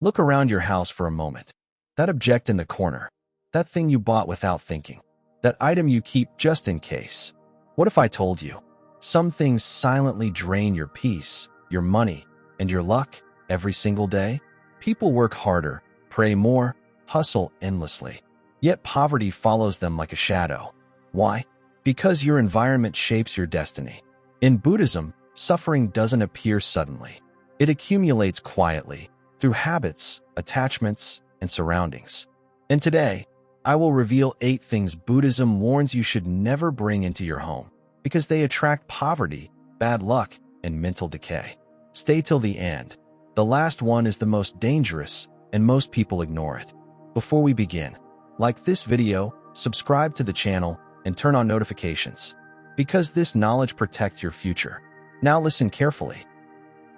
Look around your house for a moment. That object in the corner. That thing you bought without thinking. That item you keep just in case. What if I told you? Some things silently drain your peace, your money, and your luck every single day. People work harder, pray more, hustle endlessly. Yet poverty follows them like a shadow. Why? Because your environment shapes your destiny. In Buddhism, suffering doesn't appear suddenly. It accumulates quietly through habits, attachments, and surroundings. And today, I will reveal 8 things Buddhism warns you should never bring into your home because they attract poverty, bad luck, and mental decay. Stay till the end. The last one is the most dangerous, and most people ignore it. Before we begin, like this video, subscribe to the channel, and turn on notifications, because this knowledge protects your future. Now listen carefully.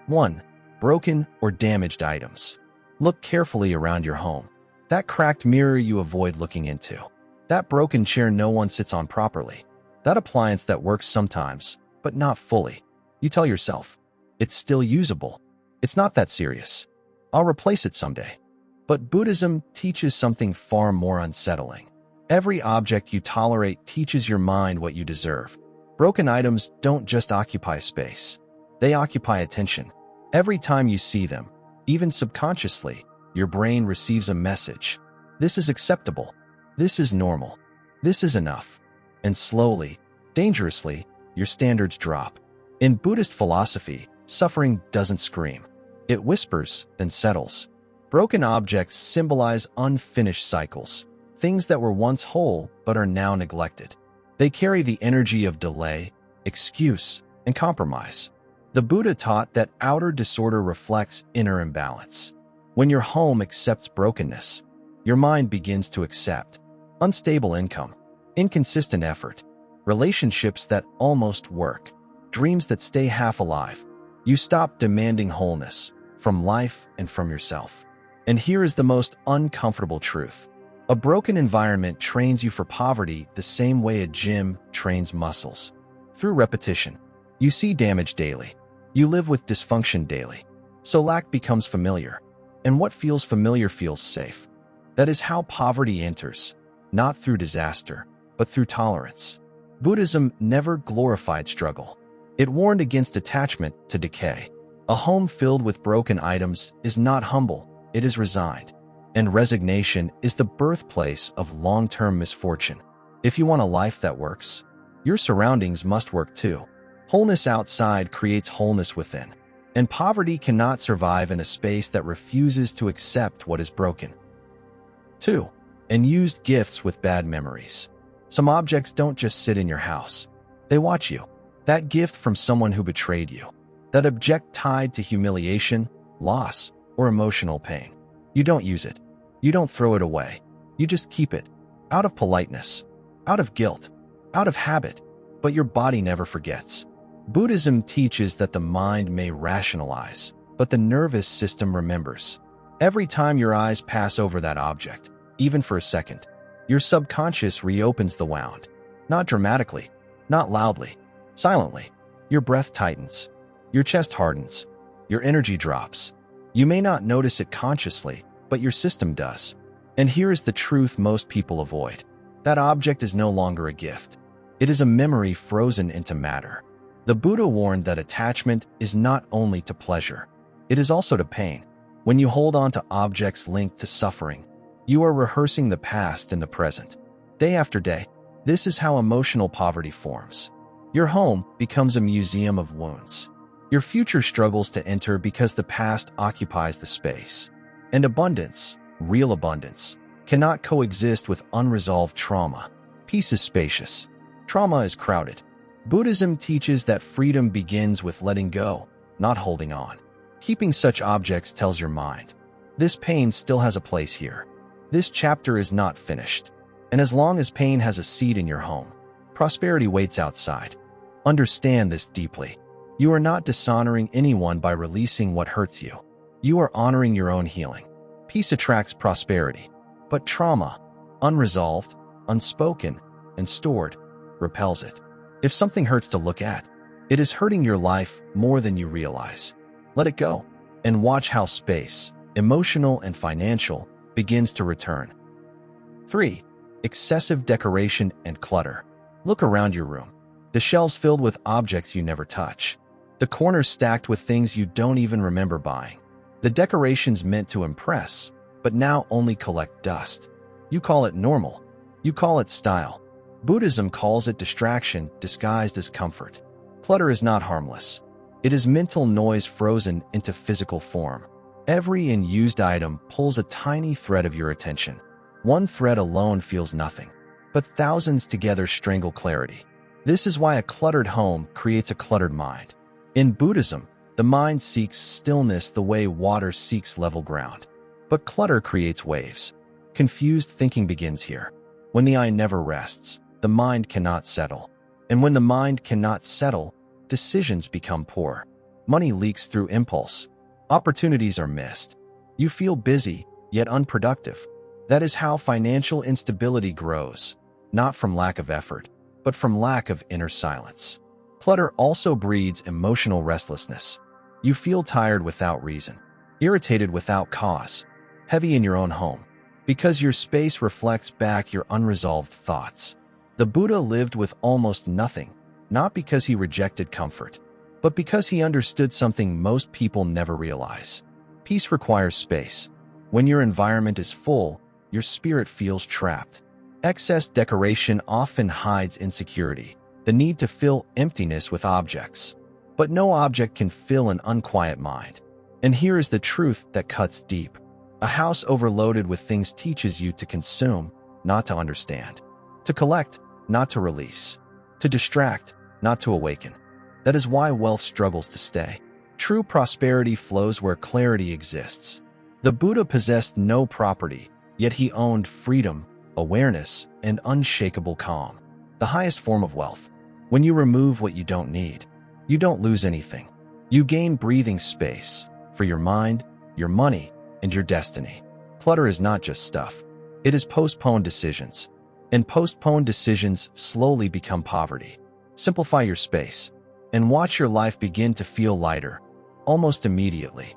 1. Broken or damaged items. Look carefully around your home. That cracked mirror you avoid looking into. That broken chair no one sits on properly. That appliance that works sometimes, but not fully. You tell yourself, it's still usable. It's not that serious. I'll replace it someday. But Buddhism teaches something far more unsettling. Every object you tolerate teaches your mind what you deserve. Broken items don't just occupy space. They occupy attention. Every time you see them, even subconsciously, your brain receives a message. This is acceptable. This is normal. This is enough. And slowly, dangerously, your standards drop. In Buddhist philosophy, suffering doesn't scream. It whispers, then settles. Broken objects symbolize unfinished cycles, things that were once whole but are now neglected. They carry the energy of delay, excuse, and compromise. The Buddha taught that outer disorder reflects inner imbalance. When your home accepts brokenness, your mind begins to accept unstable income, inconsistent effort, relationships that almost work, dreams that stay half alive. You stop demanding wholeness from life and from yourself. And here is the most uncomfortable truth. A broken environment trains you for poverty the same way a gym trains muscles. Through repetition, you see damage daily. You live with dysfunction daily. So lack becomes familiar. And what feels familiar feels safe. That is how poverty enters, not through disaster, but through tolerance. Buddhism never glorified struggle. It warned against attachment to decay. A home filled with broken items is not humble, it is resigned. And resignation is the birthplace of long-term misfortune. If you want a life that works, your surroundings must work too. Wholeness outside creates wholeness within. And poverty cannot survive in a space that refuses to accept what is broken. 2. Unused gifts with bad memories. Some objects don't just sit in your house. They watch you. That gift from someone who betrayed you. That object tied to humiliation, loss, or emotional pain. You don't use it. You don't throw it away. You just keep it. Out of politeness. Out of guilt. Out of habit. But your body never forgets. Buddhism teaches that the mind may rationalize, but the nervous system remembers. Every time your eyes pass over that object, even for a second, your subconscious reopens the wound. Not dramatically, not loudly, silently. Your breath tightens. Your chest hardens. Your energy drops. You may not notice it consciously, but your system does. And here is the truth most people avoid. That object is no longer a gift. It is a memory frozen into matter. The Buddha warned that attachment is not only to pleasure, it is also to pain. When you hold on to objects linked to suffering, you are rehearsing the past in the present. Day after day, this is how emotional poverty forms. Your home becomes a museum of wounds. Your future struggles to enter because the past occupies the space. And abundance, real abundance, cannot coexist with unresolved trauma. Peace is spacious. Trauma is crowded. Buddhism teaches that freedom begins with letting go, not holding on. Keeping such objects tells your mind, this pain still has a place here. This chapter is not finished. And as long as pain has a seat in your home, prosperity waits outside. Understand this deeply. You are not dishonoring anyone by releasing what hurts you. You are honoring your own healing. Peace attracts prosperity, but trauma, unresolved, unspoken, and stored, repels it. If something hurts to look at, it is hurting your life more than you realize. Let it go, and watch how space, emotional and financial, begins to return. 3. Excessive decoration and clutter. Look around your room. The shelves filled with objects you never touch. The corners stacked with things you don't even remember buying. The decorations meant to impress, but now only collect dust. You call it normal. You call it style. Buddhism calls it distraction disguised as comfort. Clutter is not harmless. It is mental noise frozen into physical form. Every unused item pulls a tiny thread of your attention. One thread alone feels nothing, but thousands together strangle clarity. This is why a cluttered home creates a cluttered mind. In Buddhism, the mind seeks stillness the way water seeks level ground. But clutter creates waves. Confused thinking begins here. When the eye never rests, the mind cannot settle. And when the mind cannot settle, decisions become poor. Money leaks through impulse. Opportunities are missed. You feel busy, yet unproductive. That is how financial instability grows, not from lack of effort, but from lack of inner silence. Clutter also breeds emotional restlessness. You feel tired without reason, irritated without cause, heavy in your own home, because your space reflects back your unresolved thoughts. The Buddha lived with almost nothing, not because he rejected comfort, but because he understood something most people never realize. Peace requires space. When your environment is full, your spirit feels trapped. Excess decoration often hides insecurity, the need to fill emptiness with objects. But no object can fill an unquiet mind. And here is the truth that cuts deep. A house overloaded with things teaches you to consume, not to understand. To collect, not to release. To distract, not to awaken. That is why wealth struggles to stay. True prosperity flows where clarity exists. The Buddha possessed no property, yet he owned freedom, awareness, and unshakable calm. The highest form of wealth. When you remove what you don't need, you don't lose anything. You gain breathing space for your mind, your money, and your destiny. Clutter is not just stuff. It is postponed decisions. And postponed decisions slowly become poverty. Simplify your space and watch your life begin to feel lighter, almost immediately.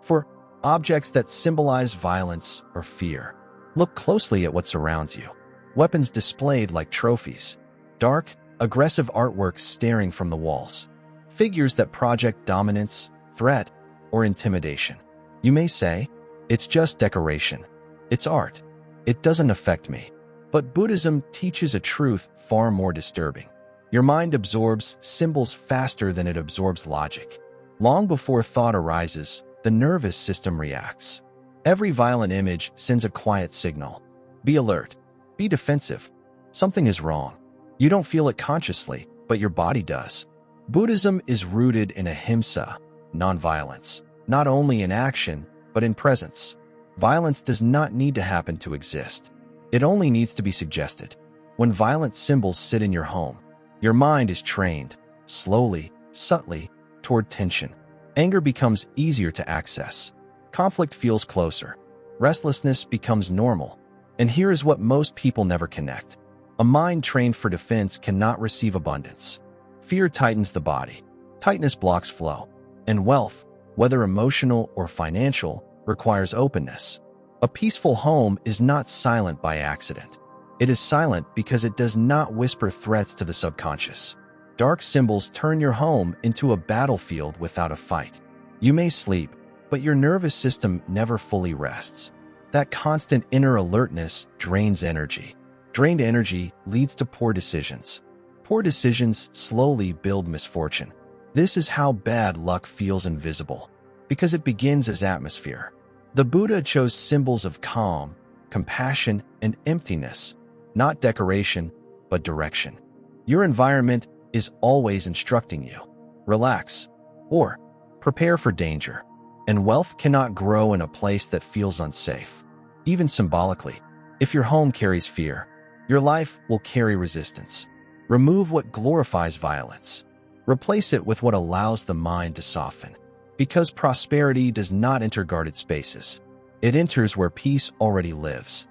For objects that symbolize violence or fear, look closely at what surrounds you. Weapons displayed like trophies. Dark, aggressive artwork staring from the walls. Figures that project dominance, threat, or intimidation. You may say, it's just decoration. It's art. It doesn't affect me. But Buddhism teaches a truth far more disturbing. Your mind absorbs symbols faster than it absorbs logic. Long before thought arises, the nervous system reacts. Every violent image sends a quiet signal. Be alert. Be defensive. Something is wrong. You don't feel it consciously, but your body does. Buddhism is rooted in ahimsa, nonviolence, not only in action, but in presence. Violence does not need to happen to exist. It only needs to be suggested. When violent symbols sit in your home, your mind is trained, slowly, subtly, toward tension. Anger becomes easier to access. Conflict feels closer. Restlessness becomes normal. And here is what most people never connect. A mind trained for defense cannot receive abundance. Fear tightens the body. Tightness blocks flow. And wealth, whether emotional or financial, requires openness. A peaceful home is not silent by accident. It is silent because it does not whisper threats to the subconscious. Dark symbols turn your home into a battlefield without a fight. You may sleep, but your nervous system never fully rests. That constant inner alertness drains energy. Drained energy leads to poor decisions. Poor decisions slowly build misfortune. This is how bad luck feels invisible, because it begins as atmosphere. The Buddha chose symbols of calm, compassion, and emptiness, not decoration, but direction. Your environment is always instructing you. Relax, or prepare for danger. And wealth cannot grow in a place that feels unsafe. Even symbolically, if your home carries fear, your life will carry resistance. Remove what glorifies violence. Replace it with what allows the mind to soften. Because prosperity does not enter guarded spaces. It enters where peace already lives.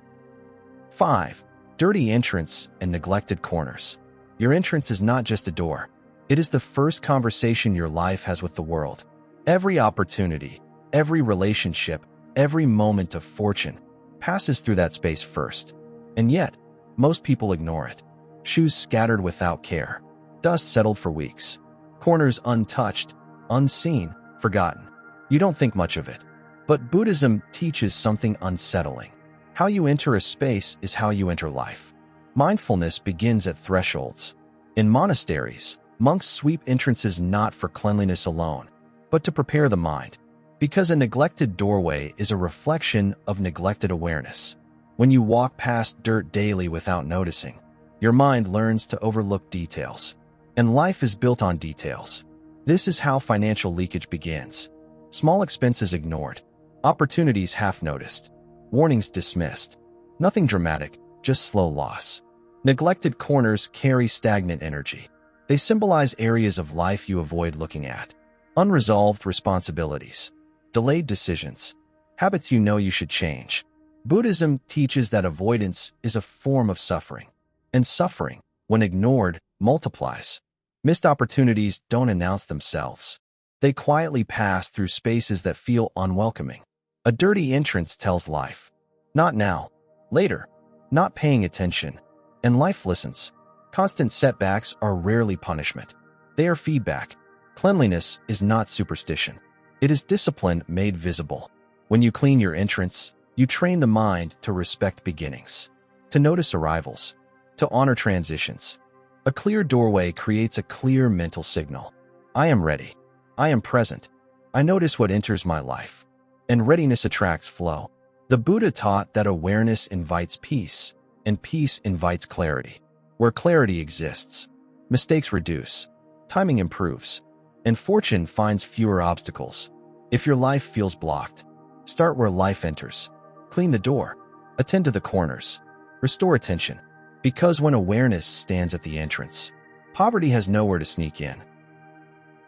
5. Dirty entrance and neglected corners. Your entrance is not just a door. It is the first conversation your life has with the world. Every opportunity, every relationship, every moment of fortune passes through that space first. And yet, most people ignore it. Shoes scattered without care. Dust settled for weeks. Corners untouched, unseen, forgotten. You don't think much of it. But Buddhism teaches something unsettling. How you enter a space is how you enter life. Mindfulness begins at thresholds. In monasteries, monks sweep entrances not for cleanliness alone, but to prepare the mind. Because a neglected doorway is a reflection of neglected awareness. When you walk past dirt daily without noticing, your mind learns to overlook details. And life is built on details. This is how financial leakage begins. Small expenses ignored. Opportunities half noticed. Warnings dismissed. Nothing dramatic, just slow loss. Neglected corners carry stagnant energy. They symbolize areas of life you avoid looking at. Unresolved responsibilities. Delayed decisions. Habits you know you should change. Buddhism teaches that avoidance is a form of suffering. And suffering, when ignored, multiplies. Missed opportunities don't announce themselves. They quietly pass through spaces that feel unwelcoming. A dirty entrance tells life. Not now. Later. Not paying attention. And life listens. Constant setbacks are rarely punishment. They are feedback. Cleanliness is not superstition. It is discipline made visible. When you clean your entrance, you train the mind to respect beginnings, to notice arrivals, to honor transitions. A clear doorway creates a clear mental signal. I am ready. I am present. I notice what enters my life. And readiness attracts flow. The Buddha taught that awareness invites peace, and peace invites clarity. Where clarity exists, mistakes reduce, timing improves, and fortune finds fewer obstacles. If your life feels blocked, start where life enters. Clean the door. Attend to the corners. Restore attention. Because when awareness stands at the entrance, poverty has nowhere to sneak in.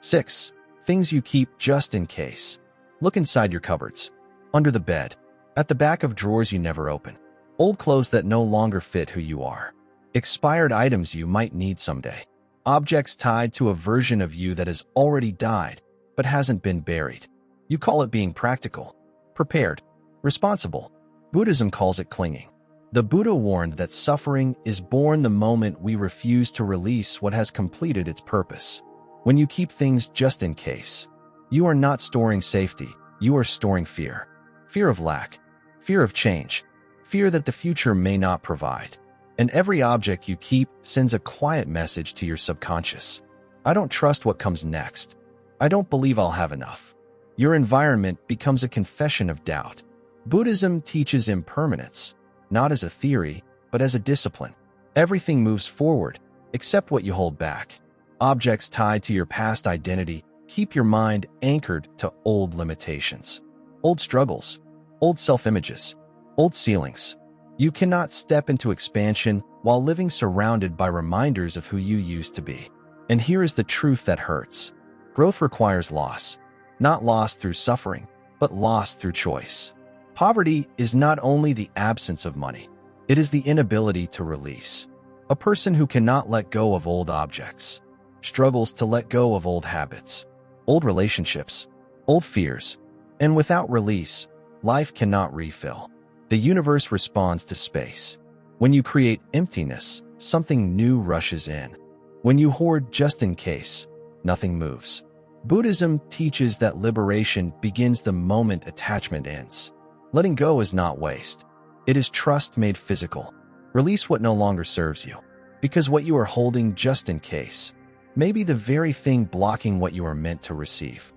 6. Things you keep just in case. Look inside your cupboards. Under the bed. At the back of drawers you never open. Old clothes that no longer fit who you are. Expired items you might need someday. Objects tied to a version of you that has already died, but hasn't been buried. You call it being practical, prepared, responsible. Buddhism calls it clinging. The Buddha warned that suffering is born the moment we refuse to release what has completed its purpose. When you keep things just in case, you are not storing safety, you are storing fear. Fear of lack, fear of change, fear that the future may not provide. And every object you keep sends a quiet message to your subconscious. I don't trust what comes next. I don't believe I'll have enough. Your environment becomes a confession of doubt. Buddhism teaches impermanence, not as a theory, but as a discipline. Everything moves forward, except what you hold back. Objects tied to your past identity keep your mind anchored to old limitations. Old struggles, old self-images, old ceilings. You cannot step into expansion while living surrounded by reminders of who you used to be. And here is the truth that hurts. Growth requires loss. Not loss through suffering, but loss through choice. Poverty is not only the absence of money, it is the inability to release. A person who cannot let go of old objects struggles to let go of old habits, old relationships, old fears. And without release, life cannot refill. The universe responds to space. When you create emptiness, something new rushes in. When you hoard just in case, nothing moves. Buddhism teaches that liberation begins the moment attachment ends. Letting go is not waste. It is trust made physical. Release what no longer serves you. Because what you are holding just in case may be the very thing blocking what you are meant to receive.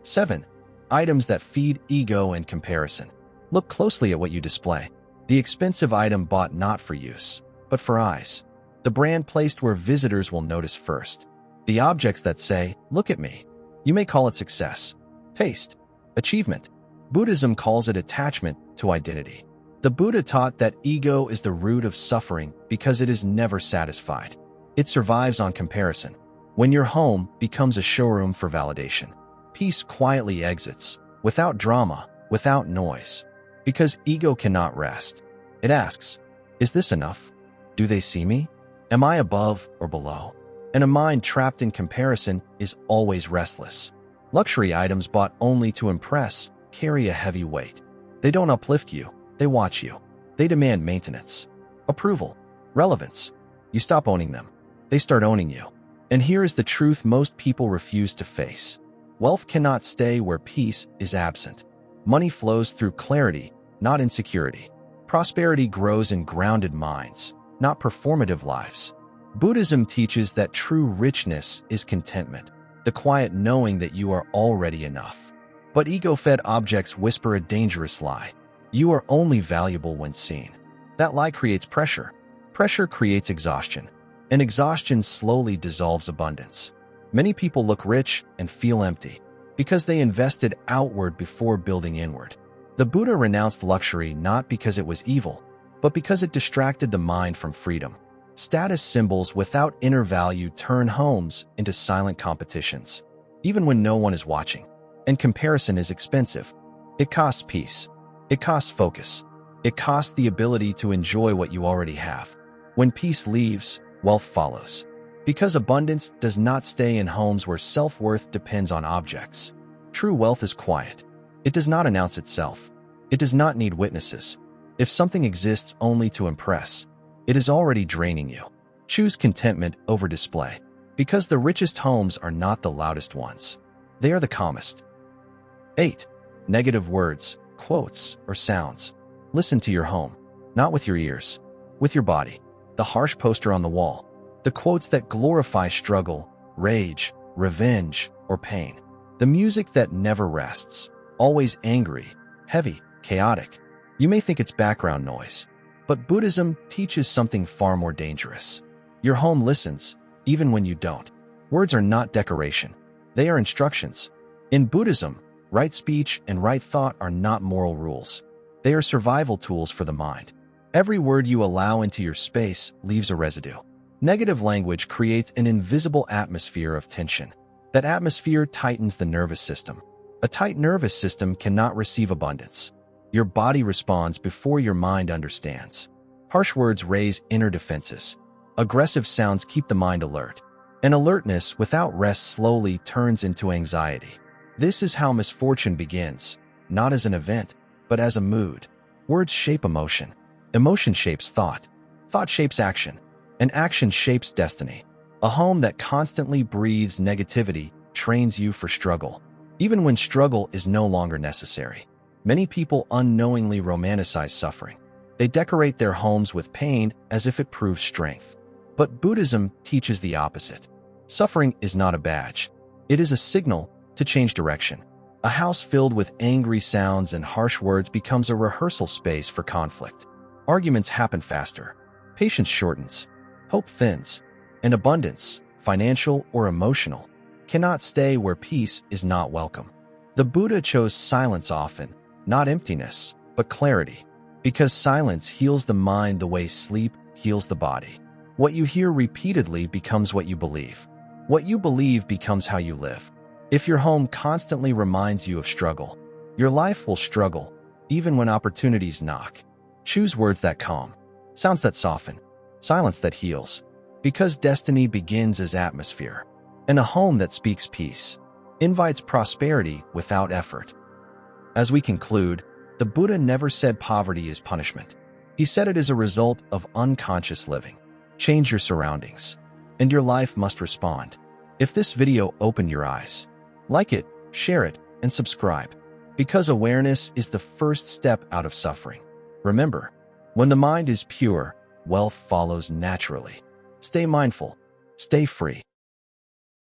7. Items that feed ego and comparison. Look closely at what you display. The expensive item bought not for use, but for eyes. The brand placed where visitors will notice first. The objects that say, look at me. You may call it success, taste, achievement. Buddhism calls it attachment to identity. The Buddha taught that ego is the root of suffering because it is never satisfied. It survives on comparison. When your home becomes a showroom for validation, peace quietly exits, without drama, without noise. Because ego cannot rest. It asks, is this enough? Do they see me? Am I above or below? And a mind trapped in comparison is always restless. Luxury items bought only to impress carry a heavy weight. They don't uplift you, they watch you. They demand maintenance, approval, relevance. You stop owning them, they start owning you. And here is the truth most people refuse to face. Wealth cannot stay where peace is absent. Money flows through clarity, not insecurity. Prosperity grows in grounded minds, not performative lives. Buddhism teaches that true richness is contentment, the quiet knowing that you are already enough. But ego-fed objects whisper a dangerous lie. You are only valuable when seen. That lie creates pressure. Pressure creates exhaustion, and exhaustion slowly dissolves abundance. Many people look rich and feel empty because they invested outward before building inward. The Buddha renounced luxury not because it was evil, but because it distracted the mind from freedom. Status symbols without inner value turn homes into silent competitions, even when no one is watching. And comparison is expensive. It costs peace. It costs focus. It costs the ability to enjoy what you already have. When peace leaves, wealth follows. Because abundance does not stay in homes where self-worth depends on objects. True wealth is quiet. It does not announce itself. It does not need witnesses. If something exists only to impress, it is already draining you. Choose contentment over display. Because the richest homes are not the loudest ones. They are the calmest. 8. Negative words, quotes, or sounds. Listen to your home, not with your ears, with your body. The harsh poster on the wall. The quotes that glorify struggle, rage, revenge, or pain. The music that never rests, always angry, heavy, chaotic. You may think it's background noise, but Buddhism teaches something far more dangerous. Your home listens, even when you don't. Words are not decoration. They are instructions. In Buddhism, right speech and right thought are not moral rules. They are survival tools for the mind. Every word you allow into your space leaves a residue. Negative language creates an invisible atmosphere of tension. That atmosphere tightens the nervous system. A tight nervous system cannot receive abundance. Your body responds before your mind understands. Harsh words raise inner defenses. Aggressive sounds keep the mind alert. And alertness without rest slowly turns into anxiety. This is how misfortune begins, not as an event, but as a mood. Words shape emotion. Emotion shapes thought. Thought shapes action. And action shapes destiny. A home that constantly breathes negativity trains you for struggle, even when struggle is no longer necessary. Many people unknowingly romanticize suffering. They decorate their homes with pain as if it proves strength. But Buddhism teaches the opposite. Suffering is not a badge. It is a signal to change direction. A house filled with angry sounds and harsh words becomes a rehearsal space for conflict. Arguments happen faster. Patience shortens. Hope thins. And abundance, financial or emotional, cannot stay where peace is not welcome. The Buddha chose silence often, not emptiness, but clarity. Because silence heals the mind the way sleep heals the body. What you hear repeatedly becomes what you believe. What you believe becomes how you live. If your home constantly reminds you of struggle, your life will struggle, even when opportunities knock. Choose words that calm, sounds that soften, silence that heals. Because destiny begins as atmosphere, and a home that speaks peace invites prosperity without effort. As we conclude, the Buddha never said poverty is punishment. He said it is a result of unconscious living. Change your surroundings, and your life must respond. If this video opened your eyes, like it, share it, and subscribe. Because awareness is the first step out of suffering. Remember, when the mind is pure, wealth follows naturally. Stay mindful. Stay free.